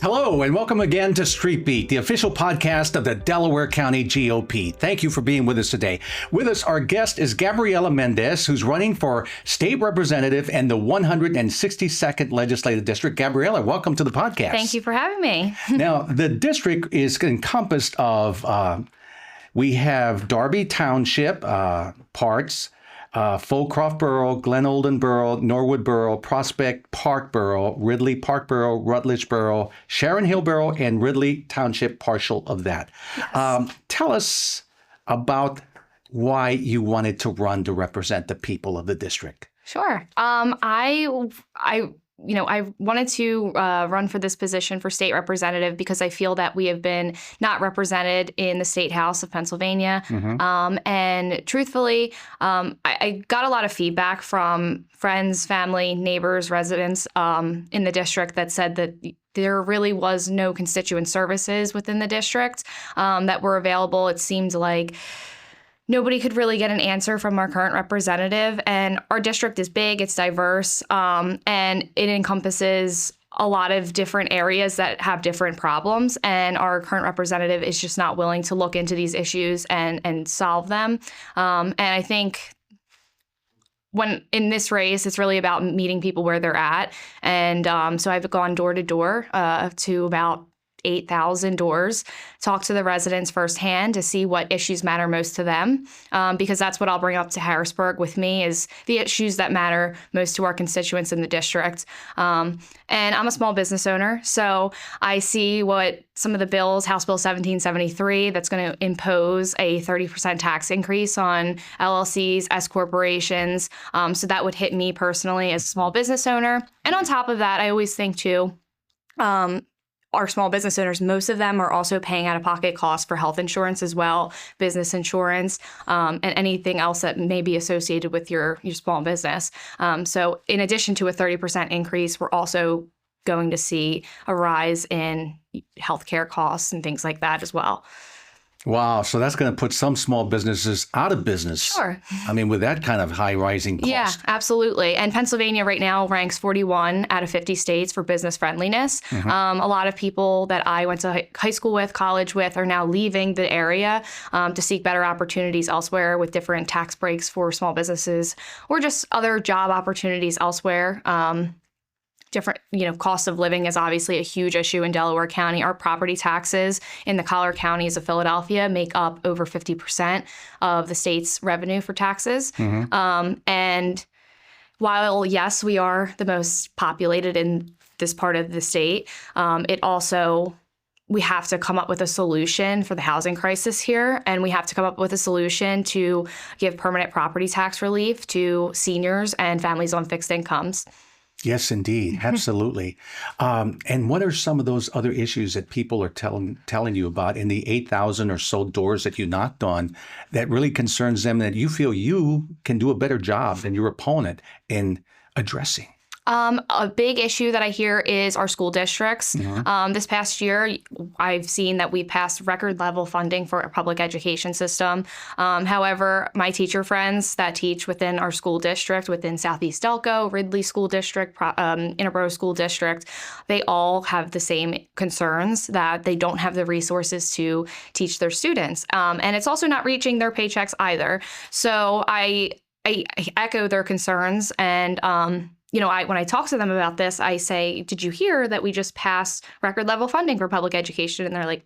Hello, and welcome again to Street Beat, the official podcast of the Delaware County GOP. Thank you for being with us today. With us, our guest is Gabriella Mendez, who's running for state representative in the 162nd Legislative District. Gabriella, welcome to the podcast. Thank you for having me. Now, the district is encompassed of, we have Darby Township parts, Fulcroft Borough, Glen Olden Borough, Norwood Borough, Prospect Park Borough, Ridley Park Borough, Rutledge Borough, Sharon Hill Borough, and Ridley Township partial of that. Yes. Tell us about why you wanted to run to represent the people of the district. Sure. I wanted to run for this position for state representative because I feel that we have been not represented in the State House of Pennsylvania. Mm-hmm. And truthfully, I got a lot of feedback from friends, family, neighbors, residents in the district that said that there really was no constituent services within the district that were available. It seemed like nobody could really get an answer from our current representative. And our district is big, it's diverse, and it encompasses a lot of different areas that have different problems. And our current representative is just not willing to look into these issues and solve them. And I think when in this race, it's really about meeting people where they're at. And so I've gone door to door to about 8,000 doors, talk to the residents firsthand to see what issues matter most to them, because that's what I'll bring up to Harrisburg with me is the issues that matter most to our constituents in the district. And I'm a small business owner, so I see what some of the bills, House Bill 1773, that's going to impose a 30% tax increase on LLCs, S corporations. So that would hit me personally as a small business owner. And on top of that, I always think too, our small business owners, most of them are also paying out-of-pocket costs for health insurance as well, business insurance, and anything else that may be associated with your small business. So in addition to a 30% increase, we're also going to see a rise in healthcare costs and things like that as well. Wow. So that's going to put some small businesses out of business. Sure. I mean, with that kind of high rising cost. Yeah, absolutely. And Pennsylvania right now ranks 41 out of 50 states for business friendliness. Mm-hmm. A lot of people that I went to high school with, college with, are now leaving the area to seek better opportunities elsewhere with different tax breaks for small businesses or just other job opportunities elsewhere. Different, cost of living is obviously a huge issue in Delaware County. Our property taxes in the collar counties of Philadelphia make up over 50% of the state's revenue for taxes. Mm-hmm. And while, yes, we are the most populated in this part of the state, we have to come up with a solution for the housing crisis here, and we have to come up with a solution to give permanent property tax relief to seniors and families on fixed incomes. Yes, indeed. Absolutely. And what are some of those other issues that people are telling you about in the 8,000 or so doors that you knocked on that really concerns them that you feel you can do a better job than your opponent in addressing? A big issue that I hear is our school districts. Mm-hmm. This past year, I've seen that we passed record level funding for our public education system. However, my teacher friends that teach within our school district, within Southeast Delco, Ridley School District, Interborough School District, they all have the same concerns that they don't have the resources to teach their students. And it's also not reaching their paychecks either. So I echo their concerns and, when I talk to them about this, I say, did you hear that we just passed record level funding for public education? And they're like,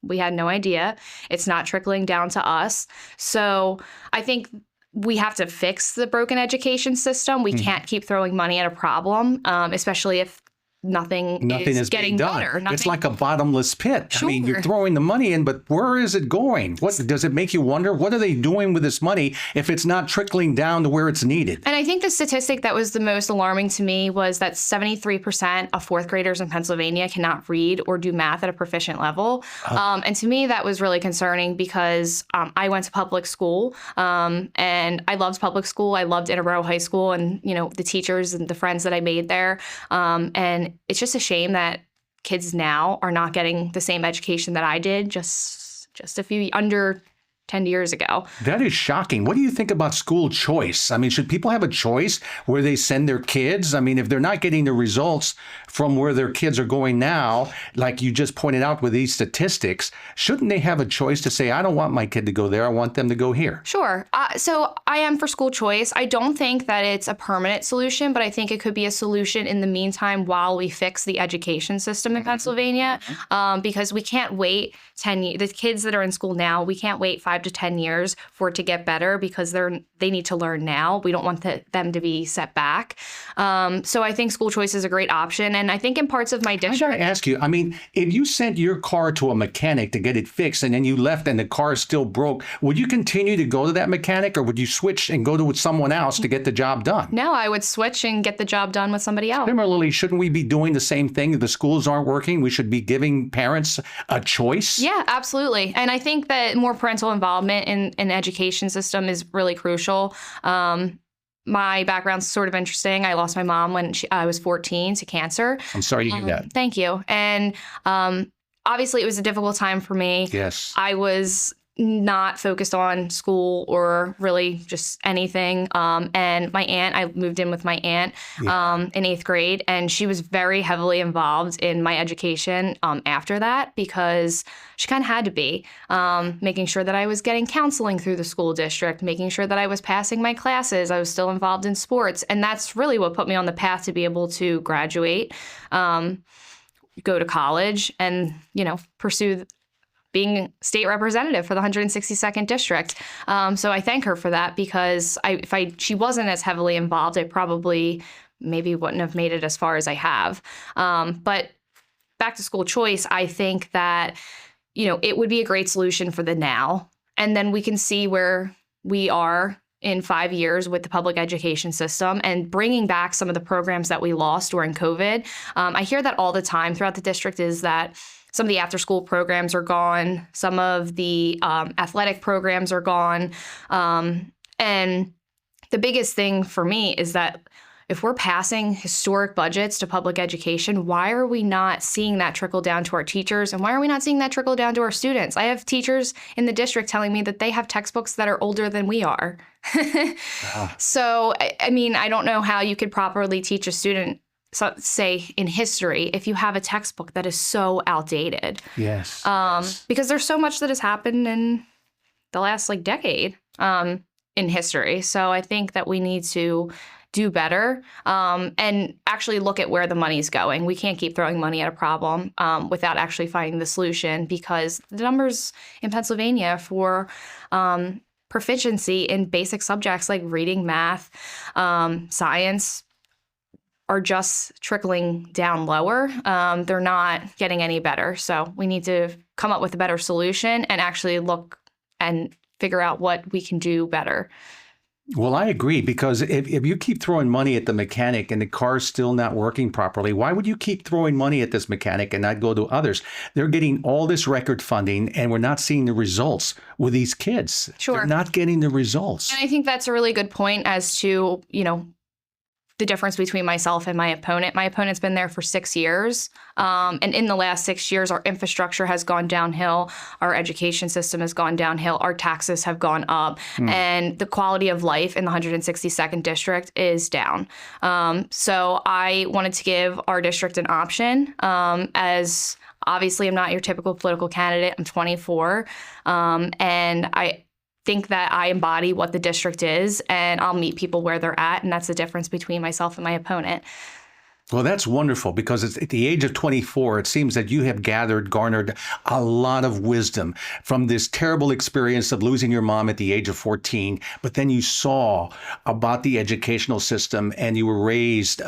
we had no idea. It's not trickling down to us. So I think we have to fix the broken education system. We can't keep throwing money at a problem, especially if nothing is getting better. It's like a bottomless pit. Sure. I mean, you're throwing the money in, but where is it going? What does it make you wonder? What are they doing with this money if it's not trickling down to where it's needed? And I think the statistic that was the most alarming to me was that 73% of fourth graders in Pennsylvania cannot read or do math at a proficient level. And to me, that was really concerning because I went to public school and I loved public school. I loved Interborough High School and, the teachers and the friends that I made there. And it's just a shame that kids now are not getting the same education that I did just a few under 10 years ago. That is shocking. What do you think about school choice? I mean, should people have a choice where they send their kids? I mean, if they're not getting the results from where their kids are going now, like you just pointed out with these statistics, shouldn't they have a choice to say, I don't want my kid to go there, I want them to go here? Sure. So I am for school choice. I don't think that it's a permanent solution, but I think it could be a solution in the meantime while we fix the education system in Pennsylvania, because we can't wait 10 years. The kids that are in school now, we can't wait 5 to 10 years for it to get better because they need to learn now. We don't want them to be set back. So I think school choice is a great option. And I think in parts of my I district, gotta ask you, I mean, if you sent your car to a mechanic to get it fixed and then you left and the car is still broke, would you continue to go to that mechanic or would you switch and go to someone else to get the job done? no, I would switch and get the job done with somebody else. Similarly, shouldn't we be doing the same thing? If the schools aren't working, we should be giving parents a choice? Yeah, absolutely. And I think that more parental involvement in education system is really crucial. My background's sort of interesting. I lost my mom when I was 14 to cancer. I'm sorry to hear that. Thank you. And obviously, it was a difficult time for me. Yes. I was not focused on school or really just anything. And my aunt, I moved in with my aunt in 8th grade, and she was very heavily involved in my education after that because she kind of had to be, making sure that I was getting counseling through the school district, making sure that I was passing my classes. I was still involved in sports. And that's really what put me on the path to be able to graduate, go to college, and, pursue being state representative for the 162nd district. So I thank her for that because if she wasn't as heavily involved, I probably maybe wouldn't have made it as far as I have. But back to school choice, I think that, it would be a great solution for the now. And then we can see where we are in 5 years with the public education system and bringing back some of the programs that we lost during COVID. I hear that all the time throughout the district is that some of the after-school programs are gone. Some of the athletic programs are gone. And the biggest thing for me is that if we're passing historic budgets to public education, why are we not seeing that trickle down to our teachers? And why are we not seeing that trickle down to our students? I have teachers in the district telling me that they have textbooks that are older than we are. So, I mean, I don't know how you could properly teach a student, say in history, if you have a textbook that is so outdated. Yes. Because there's so much that has happened in the last decade in history. So I think that we need to do better and actually look at where the money's going. We can't keep throwing money at a problem without actually finding the solution, because the numbers in Pennsylvania for proficiency in basic subjects like reading, math, science, are just trickling down lower. They're not getting any better. So we need to come up with a better solution and actually look and figure out what we can do better. Well, I agree, because if you keep throwing money at the mechanic and the car's still not working properly, why would you keep throwing money at this mechanic and not go to others? They're getting all this record funding and we're not seeing the results with these kids. Sure. They're not getting the results. And I think that's a really good point as to, the difference between myself and my opponent. My opponent's been there for 6 years. And in the last 6 years, our infrastructure has gone downhill. Our education system has gone downhill. Our taxes have gone up. And the quality of life in the 162nd district is down. So I wanted to give our district an option, as obviously I'm not your typical political candidate. I'm 24. And I think that I embody what the district is, and I'll meet people where they're at, and that's the difference between myself and my opponent. Well, that's wonderful, because at the age of 24, it seems that you have garnered a lot of wisdom from this terrible experience of losing your mom at the age of 14. But then you saw about the educational system and you were raised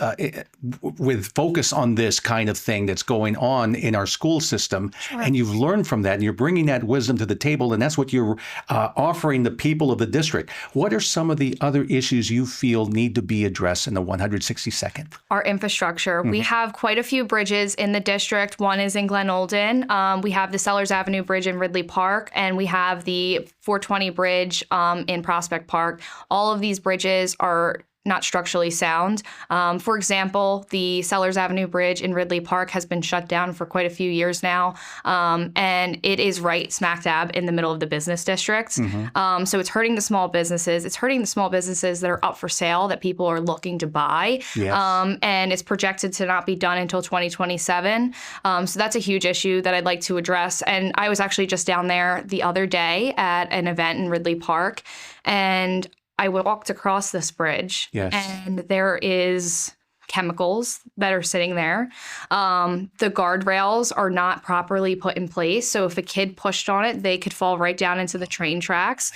with focus on this kind of thing that's going on in our school system. Sure. And you've learned from that and you're bringing that wisdom to the table. And that's what you're offering the people of the district. What are some of the other issues you feel need to be addressed in the 162nd? Our infrastructure. We have quite a few bridges in the district. One is in Glen Olden. We have the Sellers Avenue Bridge in Ridley Park, and we have the 420 Bridge in Prospect Park. All of these bridges are not structurally sound. For example, the Sellers Avenue Bridge in Ridley Park has been shut down for quite a few years now, and it is right smack dab in the middle of the business district. So it's hurting the small businesses. It's hurting the small businesses that are up for sale that people are looking to buy, and it's projected to not be done until 2027. So that's a huge issue that I'd like to address. And I was actually just down there the other day at an event in Ridley Park, and I walked across this bridge, and there is chemicals that are sitting there. The guardrails are not properly put in place, so if a kid pushed on it, they could fall right down into the train tracks.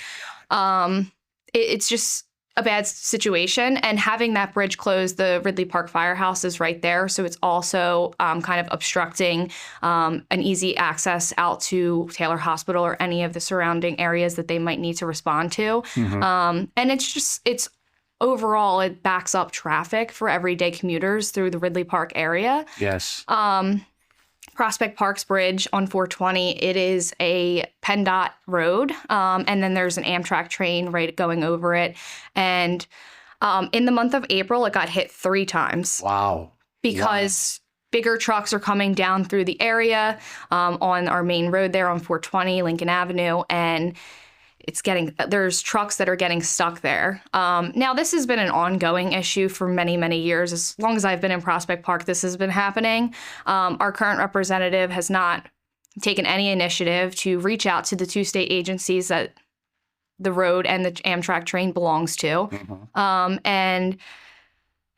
It's just a bad situation, and having that bridge closed, the Ridley Park Firehouse is right there, so it's also kind of obstructing an easy access out to Taylor Hospital or any of the surrounding areas that they might need to respond to. And it's overall, it backs up traffic for everyday commuters through the Ridley Park area. Prospect Park's Bridge on 420, it is a PennDOT road, and then there's an Amtrak train right going over it. And in the month of April, it got hit 3 times. Wow. Because bigger trucks are coming down through the area on our main road there on 420, Lincoln Avenue, and there's trucks that are getting stuck there. Now, this has been an ongoing issue for many, many years. As long as I've been in Prospect Park, this has been happening. Our current representative has not taken any initiative to reach out to the 2 state agencies that the road and the Amtrak train belongs to. And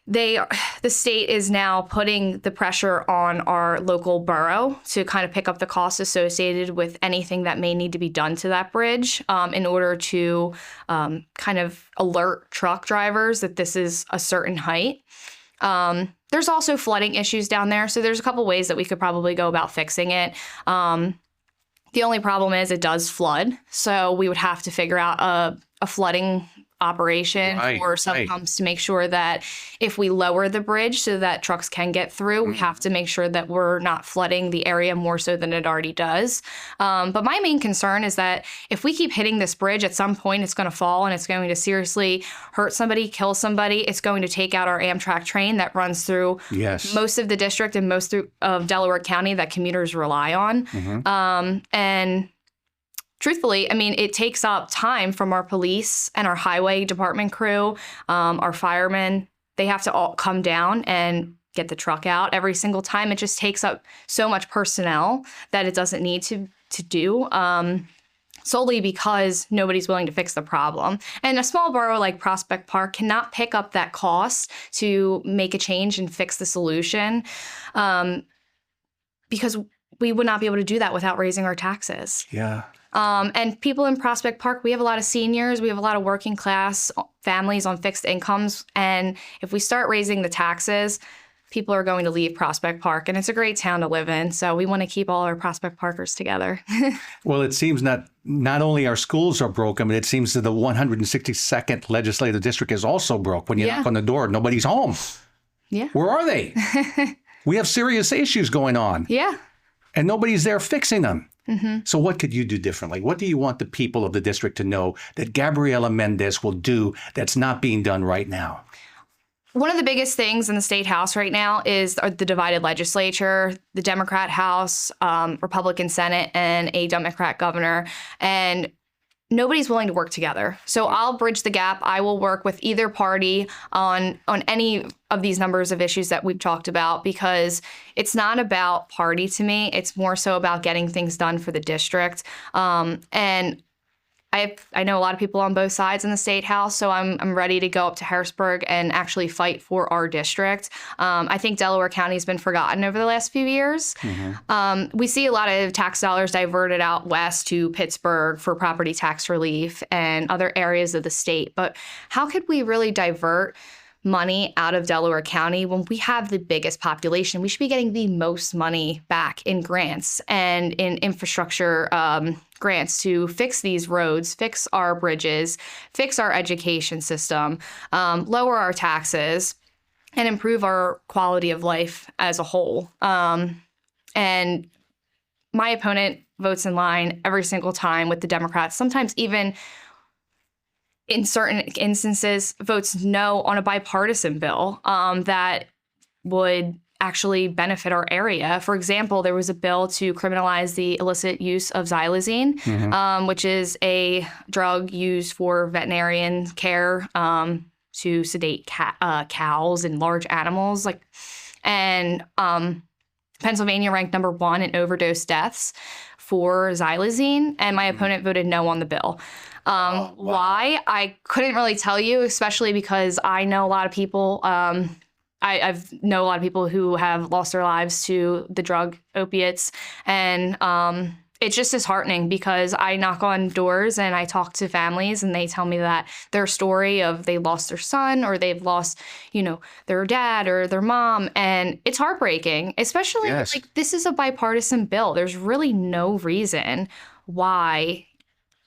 the state is now putting the pressure on our local borough to kind of pick up the costs associated with anything that may need to be done to that bridge in order to kind of alert truck drivers that this is a certain height. There's also flooding issues down there, so there's a couple ways that we could probably go about fixing it. The only problem is it does flood, so we would have to figure out a flooding operation or sub pumps to make sure that if we lower the bridge so that trucks can get through, we have to make sure that we're not flooding the area more so than it already does. But my main concern is that if we keep hitting this bridge, at some point it's going to fall and it's going to seriously hurt somebody, kill somebody. It's going to take out our Amtrak train that runs through most of the district and most of Delaware County that commuters rely on. And truthfully, I mean, it takes up time from our police and our highway department crew, our firemen. They have to all come down and get the truck out every single time. It just takes up so much personnel that it doesn't need to do, solely because nobody's willing to fix the problem. And a small borough like Prospect Park cannot pick up that cost to make a change and fix the solution, because we would not be able to do that without raising our taxes. And people in Prospect Park, we have a lot of seniors, we have a lot of working class families on fixed incomes. And if we start raising the taxes, people are going to leave Prospect Park. And it's a great town to live in. So we want to keep all our Prospect Parkers together. Well, it seems not only our schools are broken, but it seems that the 162nd legislative district is also broke. When you knock on the door, nobody's home. Where are they? We have serious issues going on. And nobody's there fixing them. So what could you do differently? What do you want the people of the district to know that Gabriella Mendez will do that's not being done right now? One of the biggest things in the state house right now is the divided legislature, the Democrat House, Republican Senate, and a Democrat governor. And nobody's willing to work together. So I'll bridge the gap. I will work with either party on any of these numbers of issues that we've talked about, because it's not about party to me. It's more so about getting things done for the district. And I know a lot of people on both sides in the state house, so I'm ready to go up to Harrisburg and actually fight for our district. I think Delaware County has been forgotten over the last few years. We see a lot of tax dollars diverted out west to Pittsburgh for property tax relief and other areas of the state. But how could we really divert money out of Delaware County when we have the biggest population? We should be getting the most money back in grants and in infrastructure grants to fix these roads, fix our bridges, fix our education system, lower our taxes, and improve our quality of life as a whole. And my opponent votes in line every single time with the Democrats, sometimes even in certain instances, votes no on a bipartisan bill that would actually benefit our area. For example, there was a bill to criminalize the illicit use of xylazine, which is a drug used for veterinarian care to sedate cows and large animals. And Pennsylvania ranked number 1 in overdose deaths for xylazine, and my opponent voted no on the bill. Wow. Why? I couldn't really tell you, especially because I know a lot of people. I've know a lot of people who have lost their lives to the drug opiates, and it's just disheartening because I knock on doors and I talk to families, and they tell me that their story of they lost their son or they've lost, their dad or their mom, and it's heartbreaking. Especially this is a bipartisan bill. There's really no reason why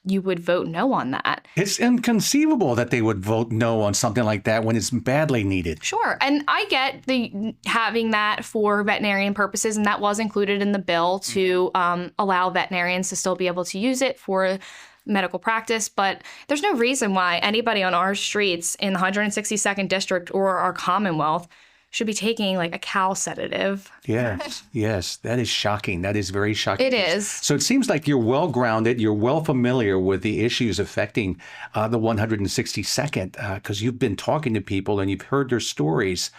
you would vote no on that. It's inconceivable that they would vote no on something like that when it's badly needed. Sure. And I get the having that for veterinarian purposes, and that was included in the bill to allow veterinarians to still be able to use it for medical practice. But there's no reason why anybody on our streets in the 162nd District or our Commonwealth should be taking a cow sedative. Yes. That is shocking. That is very shocking. It is. So it seems like you're well grounded. You're well familiar with the issues affecting the 162nd because you've been talking to people and you've heard their stories.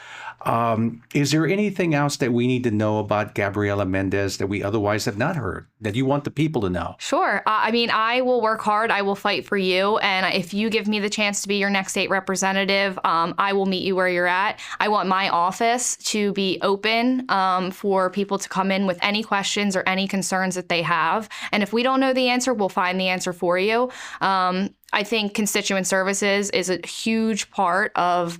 Is there anything else that we need to know about Gabriella Mendez that we otherwise have not heard that you want the people to know? Sure. I will work hard. I will fight for you. And if you give me the chance to be your next state representative, I will meet you where you're at. I want my office to be open for people to come in with any questions or any concerns that they have. And if we don't know the answer, we'll find the answer for you. I think constituent services is a huge part of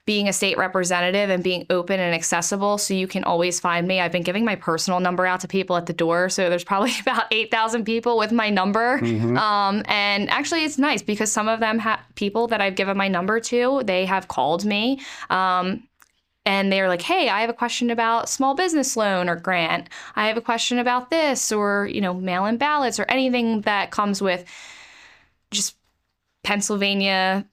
being a state representative and being open and accessible, so you can always find me. I've been giving my personal number out to people at the door, so there's probably about 8,000 people with my number. And actually, it's nice because some of them people that I've given my number to, they have called me. And they're like, hey, I have a question about small business loan or grant. I have a question about this or, mail-in ballots or anything that comes with just Pennsylvania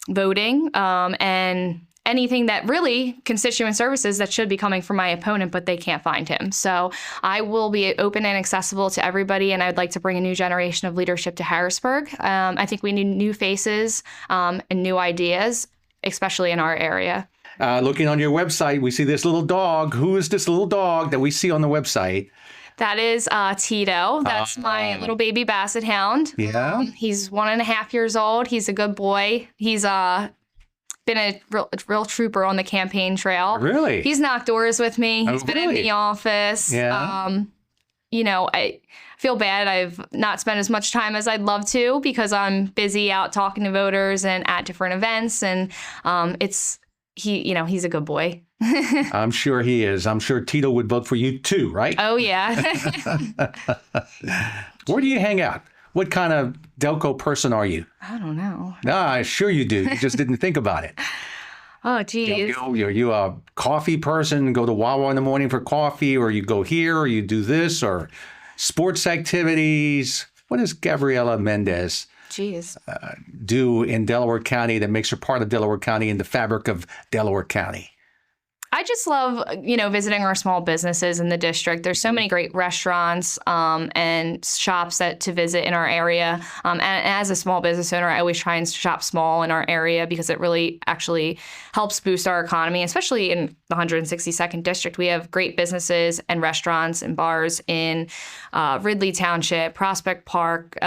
voting and anything that really constituent services that should be coming from my opponent, but they can't find him. So I will be open and accessible to everybody, and I'd like to bring a new generation of leadership to Harrisburg. I think we need new faces and new ideas, especially in our area. Looking on your website, we see this little dog. Who is this little dog that we see on the website? That is Tito. That's my little baby basset hound. Yeah. He's 1.5 years old. He's a good boy. He's been a real trooper on the campaign trail. Really? He's knocked doors with me. He's been in the office. Yeah. I feel bad I've not spent as much time as I'd love to because I'm busy out talking to voters and at different events. And he's a good boy. I'm sure he is. I'm sure Tito would vote for you too, right? Oh, yeah. Where do you hang out? What kind of Delco person are you? I don't know. Sure you do. You just didn't think about it. Oh, geez. Are you a coffee person, go to Wawa in the morning for coffee, or you go here, or you do this, or sports activities? What does Gabriella Mendez do in Delaware County that makes her part of Delaware County and the fabric of Delaware County? I just love, visiting our small businesses in the district. There's so many great restaurants and shops to visit in our area. And as a small business owner, I always try and shop small in our area because it really actually helps boost our economy, especially in the 162nd District. We have great businesses and restaurants and bars in Ridley Township, Prospect Park,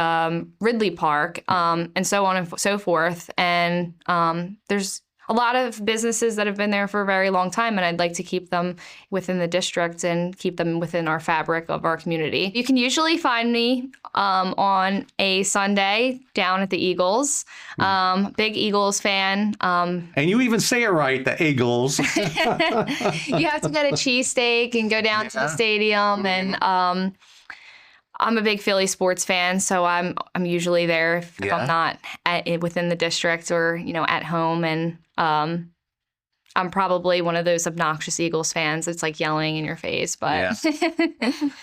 Ridley Park, and so on and so forth. And there's a lot of businesses that have been there for a very long time, and I'd like to keep them within the district and keep them within our fabric of our community. You can usually find me on a Sunday down at the Eagles. Big Eagles fan. And you even say it right, the Eagles. You have to get a cheesesteak and go down to the stadium, and I'm a big Philly sports fan, so I'm usually there if I'm not within the district or at home. And I'm probably one of those obnoxious Eagles fans. It's like yelling in your face, but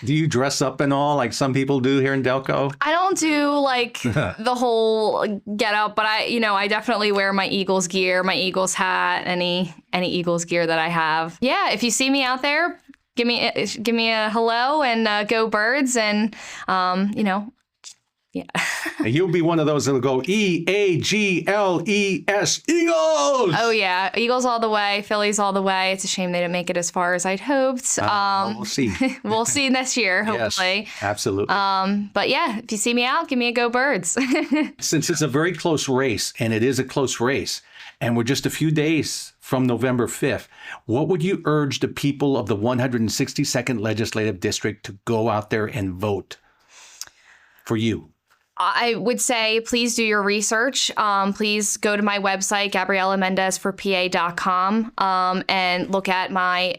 Do you dress up and all like some people do here in Delco? I don't do like the whole get up, but I definitely wear my Eagles gear, my Eagles hat, any Eagles gear that I have. Yeah, if you see me out there, give me a hello and go Birds, and yeah. And you'll be one of those that'll go Eagles, Eagles. Oh yeah, Eagles all the way, Phillies all the way. It's a shame they didn't make it as far as I'd hoped. We'll see. We'll see this year, hopefully. Yes, absolutely. But yeah, if you see me out, give me a go Birds. Since it's a very close race, and it is a close race, and we're just a few days from November 5th, what would you urge the people of the 162nd Legislative District to go out there and vote for you? I would say please do your research. Please go to my website, GabriellaMendezForPA.com, and look at my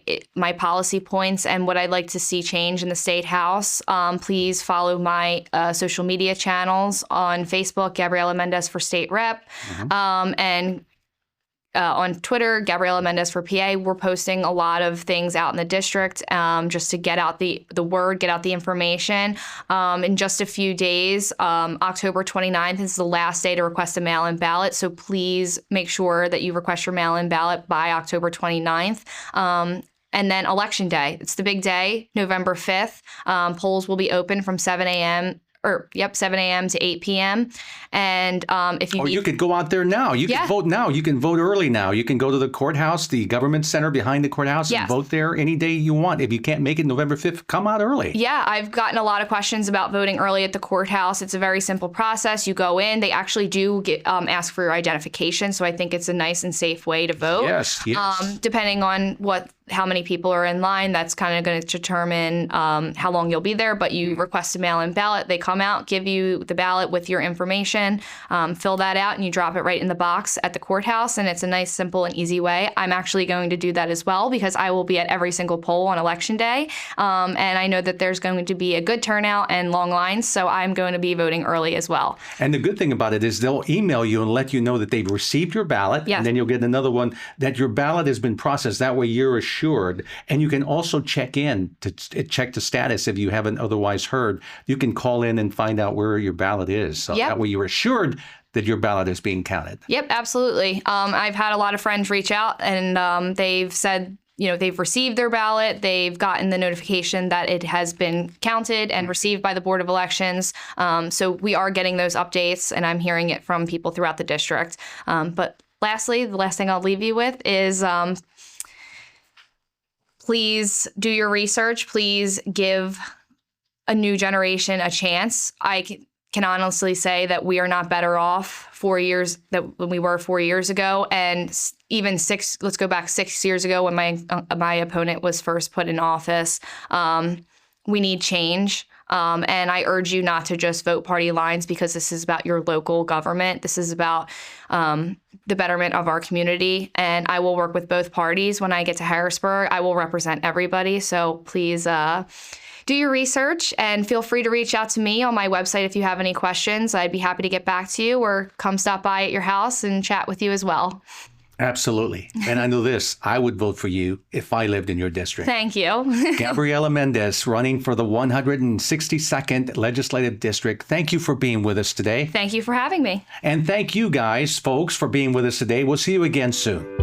policy points and what I'd like to see change in the State House. Please follow my social media channels on Facebook, Gabriella Mendez for State Rep, and on Twitter, Gabriella Mendez for PA. We're posting a lot of things out in the district just to get out the word, get out the information. In just a few days, October 29th is the last day to request a mail-in ballot. So please make sure that you request your mail-in ballot by October 29th. And then Election Day. It's the big day, November 5th. Polls will be open from 7 a.m. 7 a.m. to 8 p.m. And if you you could go out there now. You can vote now. You can vote early now. You can go to the courthouse, the government center behind the courthouse, and vote there any day you want. If you can't make it November 5th, come out early. Yeah, I've gotten a lot of questions about voting early at the courthouse. It's a very simple process. You go in. They actually do ask for your identification, so I think it's a nice and safe way to vote. Yes. Depending on how many people are in line, that's kind of going to determine how long you'll be there. But you request a mail-in ballot. They come out, give you the ballot with your information, fill that out, and you drop it right in the box at the courthouse. And it's a nice, simple, and easy way. I'm actually going to do that as well because I will be at every single poll on Election Day. And I know that there's going to be a good turnout and long lines. So I'm going to be voting early as well. And the good thing about it is they'll email you and let you know that they've received your ballot. Yes. And then you'll get another one that your ballot has been processed. That way you're assured. And you can also check in to check the status if you haven't otherwise heard. You can call in and find out where your ballot is. So that way you're assured that your ballot is being counted. Yep, absolutely. I've had a lot of friends reach out and they've said, they've received their ballot. They've gotten the notification that it has been counted and received by the Board of Elections. So we are getting those updates, and I'm hearing it from people throughout the district. But lastly, the last thing I'll leave you with is please do your research. Please give a new generation a chance. I can honestly say that we are not better off 4 years than we were 4 years ago. And even let's go back 6 years ago when my opponent was first put in office. We need change. And I urge you not to just vote party lines because this is about your local government. This is about the betterment of our community. And I will work with both parties when I get to Harrisburg. I will represent everybody. So please do your research and feel free to reach out to me on my website if you have any questions. I'd be happy to get back to you or come stop by at your house and chat with you as well. Absolutely. And I know this, I would vote for you if I lived in your district. Thank you. Gabriella Mendez, running for the 162nd Legislative District. Thank you for being with us today. Thank you for having me. And thank you guys, folks, for being with us today. We'll see you again soon.